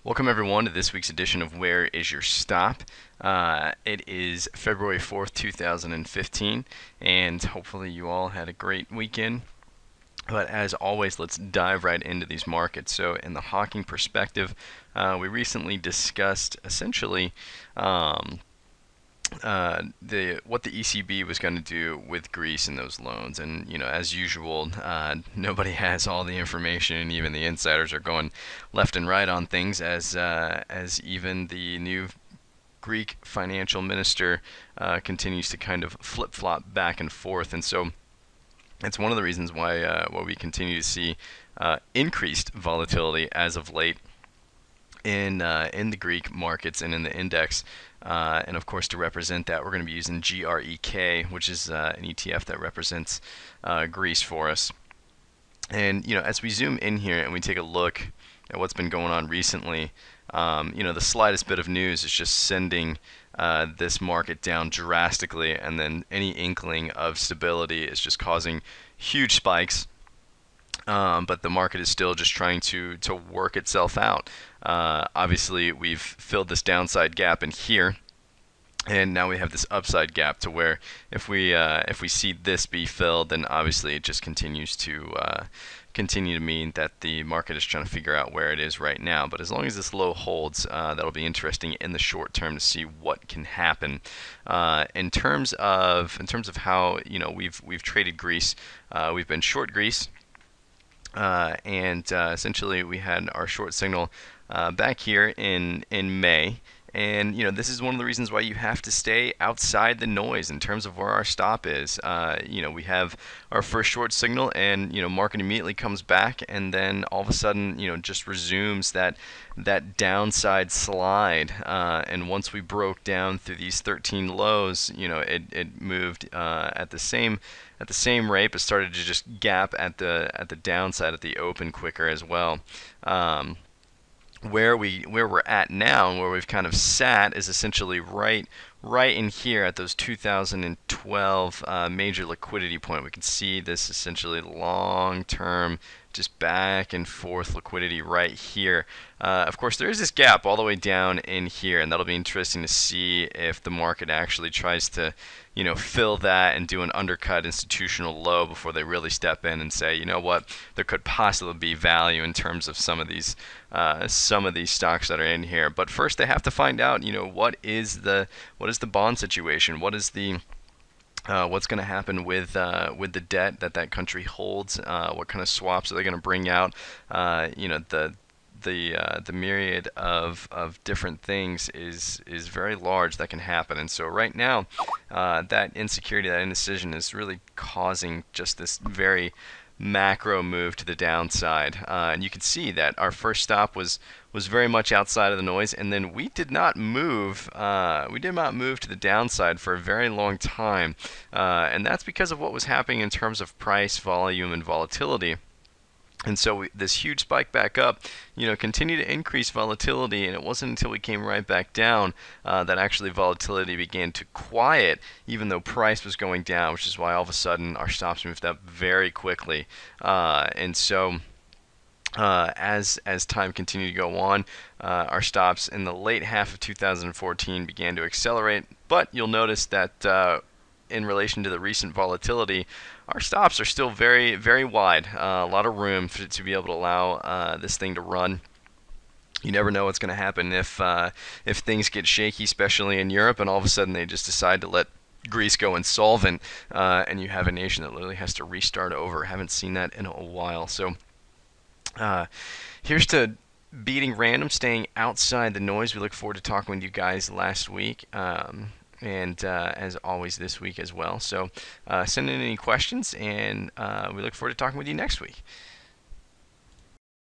Welcome everyone to this week's edition of Where is Your Stop? It is February 4th, 2015, and hopefully you all had a great weekend. But as always, let's dive right into these markets. So, in the hawking perspective, we recently discussed essentially the what the ECB was going to do with Greece and those loans. And as usual, nobody has all the information, and even the insiders are going left and right on things, as even the new Greek financial minister continues to kind of flip flop back and forth. And so it's one of the reasons why we continue to see increased volatility as of late in the Greek markets and in the index. And of course, to represent that, we're going to be using GREK, which is an ETF that represents Greece for us. And as we zoom in here and we take a look at what's been going on recently, the slightest bit of news is just sending this market down drastically, and then any inkling of stability is just causing huge spikes. But the market is still just trying to work itself out. Obviously, we've filled this downside gap in here, and now we have this upside gap to where if we see this be filled, then obviously it just continues to continue to mean that the market is trying to figure out where it is right now. But as long as this low holds, that'll be interesting in the short term to see what can happen. In terms of how we've traded Greece, we've been short Greece. And essentially we had our short signal back here in May. And this is one of the reasons why you have to stay outside the noise in terms of where our stop is. We have our first short signal, and market immediately comes back, and then all of a sudden just resumes that downside slide. And once we broke down through these 13 lows, it moved at the same rate, but started to just gap at the downside at the open quicker as well. Where we're at now and where we've kind of sat is essentially right in here at those 2012 major liquidity point. We can see this essentially long-term, just back and forth liquidity right here. Of course, there is this gap all the way down in here, and that'll be interesting to see if the market actually tries to fill that and do an undercut institutional low before they really step in and say, what, there could possibly be value in terms of some of these stocks that are in here. But first, they have to find out, what is the bond situation, what's going to happen with the debt that country holds, what kind of swaps are they going to bring out, the myriad of different things is very large that can happen. And so right now, that insecurity, that indecision is really causing just this very macro move to the downside. And you can see that our first stop was very much outside of the noise, and then we did not move. We did not move to the downside for a very long time, and that's because of what was happening in terms of price, volume, and volatility. And so this huge spike back up, continued to increase volatility, and it wasn't until we came right back down that actually volatility began to quiet, even though price was going down, which is why all of a sudden our stops moved up very quickly. And so as time continued to go on, our stops in the late half of 2014 began to accelerate, but you'll notice that in relation to the recent volatility, our stops are still very, very wide. A lot of room to be able to allow this thing to run. You never know what's going to happen if things get shaky, especially in Europe, and all of a sudden they just decide to let Greece go insolvent, and you have a nation that literally has to restart over. Haven't seen that in a while. So here's to beating random, staying outside the noise. We look forward to talking with you guys last week. And as always this week as well. So send in any questions, and we look forward to talking with you next week.